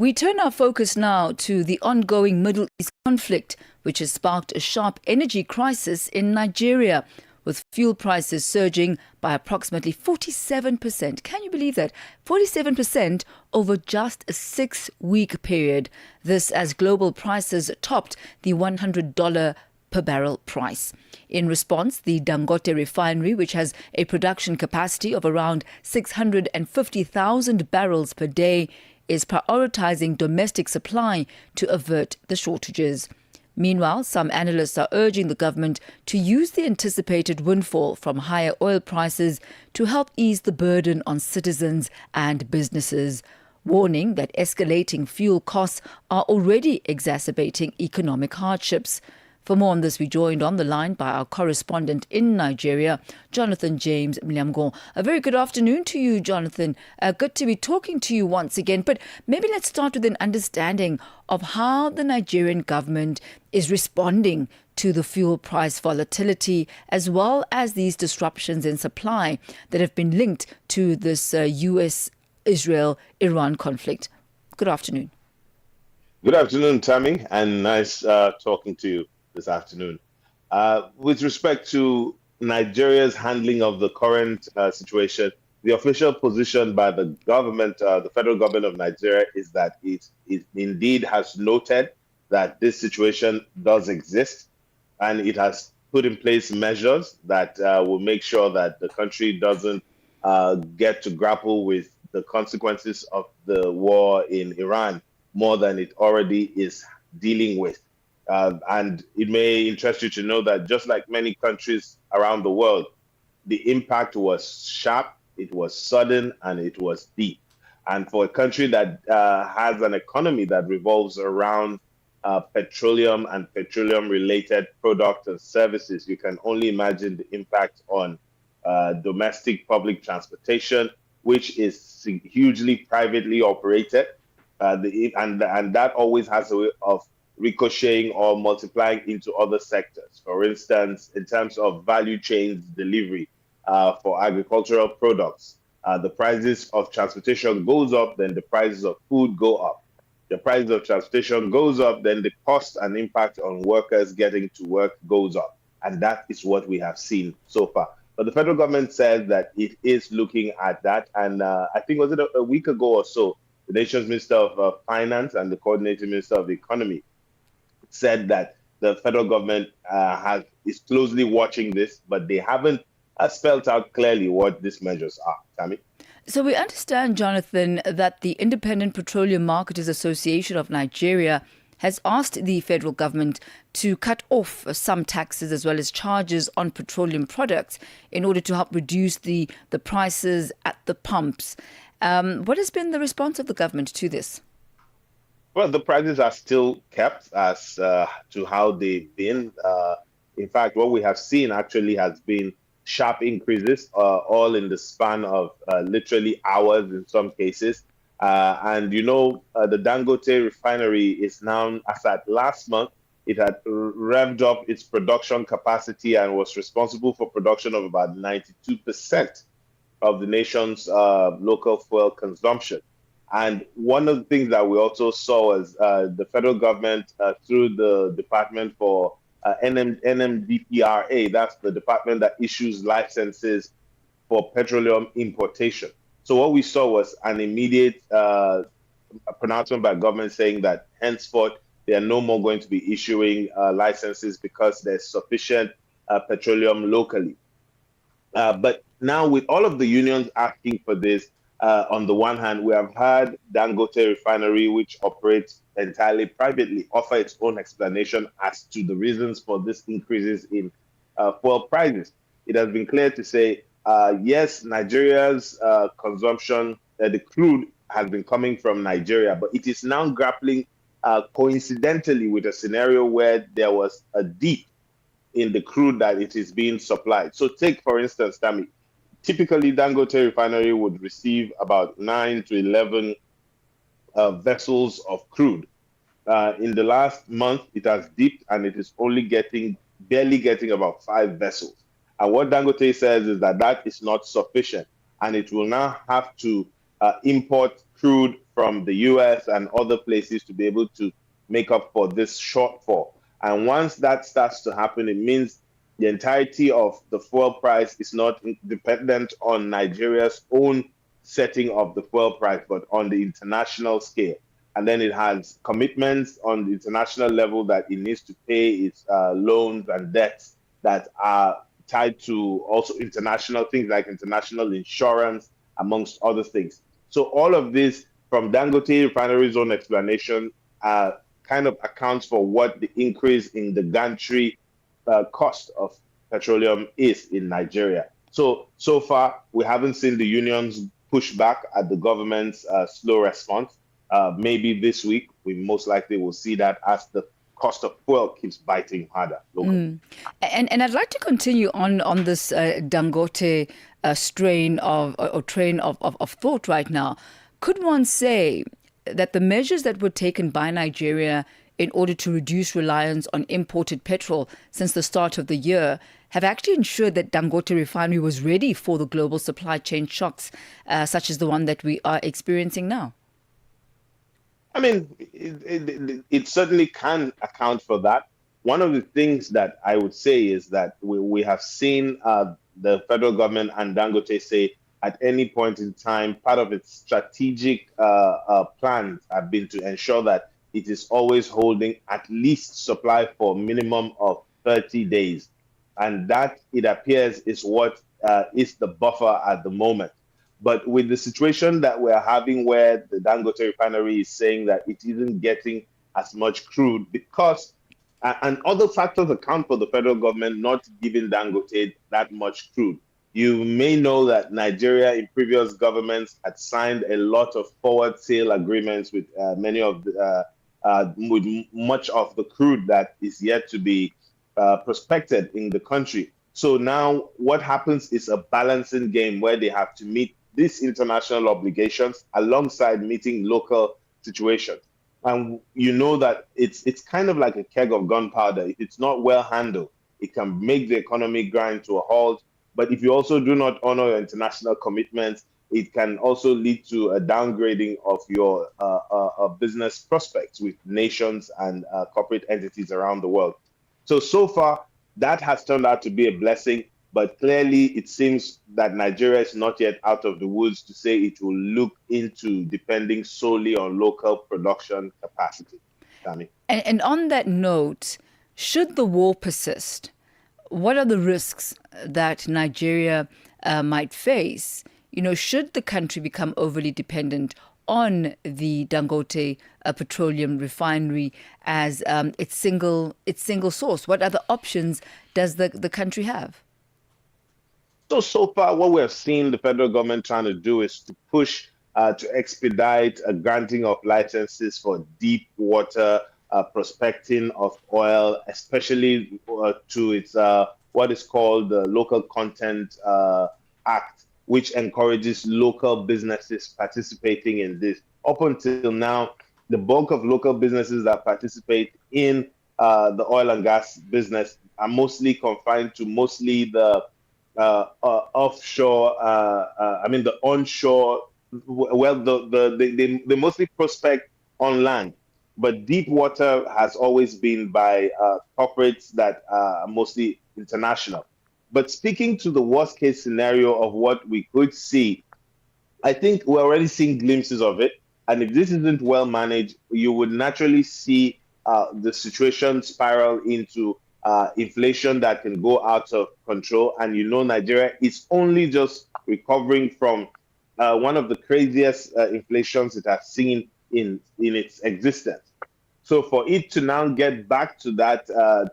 We turn our focus now to the ongoing Middle East conflict, which has sparked a sharp energy crisis in Nigeria, with fuel prices surging by approximately 47%. Can you believe that? 47% over just a 6-week period. This as global prices topped the $100 per barrel price. In response, the Dangote Refinery, which has a production capacity of around 650,000 barrels per day, is prioritising domestic supply to avert the shortages. Meanwhile, some analysts are urging the government to use the anticipated windfall from higher oil prices to help ease the burden on citizens and businesses, warning that escalating fuel costs are already exacerbating economic hardships. For more on this, we joined on the line by our correspondent in Nigeria, Jonathan James Lyangohn. A very good afternoon to you, Jonathan. Good to be talking to you once again. But maybe let's start with an understanding of how the Nigerian government is responding to the fuel price volatility, as well as these disruptions in supply that have been linked to this US-Israel-Iran conflict. Good afternoon. Good afternoon, Thami, and nice talking to you this afternoon. With respect to Nigeria's handling of the current situation, the official position by the government, the federal government of Nigeria, is that it indeed has noted that this situation does exist, and it has put in place measures that will make sure that the country doesn't get to grapple with the consequences of the war in Iran more than it already is dealing with. And it may interest you to know that just like many countries around the world, the impact was sharp, it was sudden, and it was deep. And for a country that has an economy that revolves around petroleum and petroleum-related products and services, you can only imagine the impact on domestic public transportation, which is hugely privately operated. And that always has a way of ricocheting or multiplying into other sectors. For instance, in terms of value chains delivery for agricultural products, the prices of transportation goes up, then the prices of food go up. The price of transportation goes up, then the cost and impact on workers getting to work goes up. And that is what we have seen so far. But the federal government says that it is looking at that. And I think, was it a week ago or so, the nation's Minister of Finance and the Coordinating Minister of the Economy said that the federal government is closely watching this, but they haven't spelled out clearly what these measures are. Thami? So we understand, Jonathan, that the Independent Petroleum Marketers Association of Nigeria has asked the federal government to cut off some taxes as well as charges on petroleum products in order to help reduce the prices at the pumps. What has been the response of the government to this? Well, the prices are still kept as to how they've been. In fact, what we have seen actually has been sharp increases, all in the span of literally hours in some cases. And the Dangote Refinery is now, as at last month, it had revved up its production capacity and was responsible for production of about 92% of the nation's local fuel consumption. And one of the things that we also saw was the federal government through the Department for NMDPRA, that's the department that issues licenses for petroleum importation. So what we saw was an immediate pronouncement by government saying that henceforth they are no more going to be issuing licenses because there's sufficient petroleum locally. But now with all of the unions asking for this, on the one hand, we have had Dangote Refinery, which operates entirely privately, offer its own explanation as to the reasons for this increases in fuel prices. It has been clear to say, yes, Nigeria's consumption, the crude has been coming from Nigeria, but it is now grappling coincidentally with a scenario where there was a dip in the crude that it is being supplied. So take, for instance, Thami, typically, Dangote Refinery would receive about 9 to 11 vessels of crude. In the last month, it has dipped and it is only barely getting about 5 vessels. And what Dangote says is that is not sufficient, and it will now have to import crude from the US and other places to be able to make up for this shortfall. And once that starts to happen, it means the entirety of the fuel price is not dependent on Nigeria's own setting of the fuel price, but on the international scale. And then it has commitments on the international level that it needs to pay its loans and debts that are tied to also international things like international insurance, amongst other things. So all of this, from Dangote Refinery's own explanation, kind of accounts for what the increase in the gantry cost of petroleum is in Nigeria. So far, we haven't seen the unions push back at the government's slow response. Maybe this week, we most likely will see that as the cost of fuel keeps biting harder locally. And I'd like to continue on this Dangote strain of or train of thought right now. Could one say that the measures that were taken by Nigeria in order to reduce reliance on imported petrol since the start of the year have actually ensured that Dangote Refinery was ready for the global supply chain shocks, such as the one that we are experiencing now? I mean, it certainly can account for that. One of the things that I would say is that we have seen the federal government and Dangote say at any point in time, part of its strategic plans have been to ensure that it is always holding at least supply for a minimum of 30 days. And that, it appears, is what is the buffer at the moment. But with the situation that we're having where the Dangote Refinery is saying that it isn't getting as much crude because, and other factors account for the federal government not giving Dangote that much crude. You may know that Nigeria in previous governments had signed a lot of forward sale agreements with many of the, with much of the crude that is yet to be prospected in the country. So now what happens is a balancing game where they have to meet these international obligations alongside meeting local situations. And you know that it's kind of like a keg of gunpowder. If it's not well handled, it can make the economy grind to a halt. But if you also do not honor your international commitments, it can also lead to a downgrading of your business prospects with nations and corporate entities around the world. So far, that has turned out to be a blessing. But clearly, it seems that Nigeria is not yet out of the woods to say it will look into depending solely on local production capacity. Thami. And on that note, should the war persist, what are the risks that Nigeria might face? You know, should the country become overly dependent on the Dangote petroleum refinery as its single source? What other options does the country have? So far, what we have seen the federal government trying to do is to push to expedite a granting of licenses for deep water prospecting of oil, especially to its what is called the Local Content Act, which encourages local businesses participating in this. Up until now, the bulk of local businesses that participate in the oil and gas business are mostly confined to mostly the offshore, the onshore. Well, they mostly prospect on land, but deep water has always been by corporates that are mostly international. But speaking to the worst case scenario of what we could see, I think we're already seeing glimpses of it. And if this isn't well managed, you would naturally see the situation spiral into inflation that can go out of control. And you know, Nigeria is only just recovering from one of the craziest inflations it has seen in its existence. So for it to now get back to that,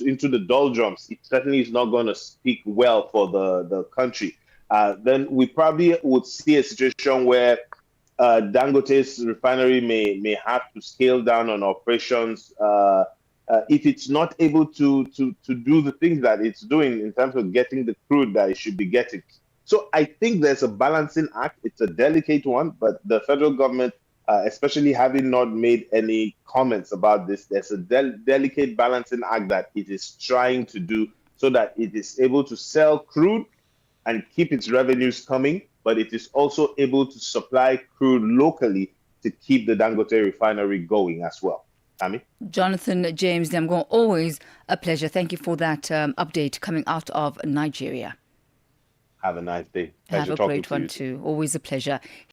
into the doldrums, it certainly is not going to speak well for the country. Then we probably would see a situation where Dangote's refinery may have to scale down on operations if it's not able to do the things that it's doing in terms of getting the crude that it should be getting. So I think there's a balancing act. It's a delicate one, but the federal government, especially having not made any comments about this, there's a delicate balancing act that it is trying to do so that it is able to sell crude and keep its revenues coming, but it is also able to supply crude locally to keep the Dangote Refinery going as well. Thami? Jonathan James Lyangohn, always a pleasure. Thank you for that update coming out of Nigeria. Have a nice day. Have Pleasure a talking great to one you. too. Always a pleasure.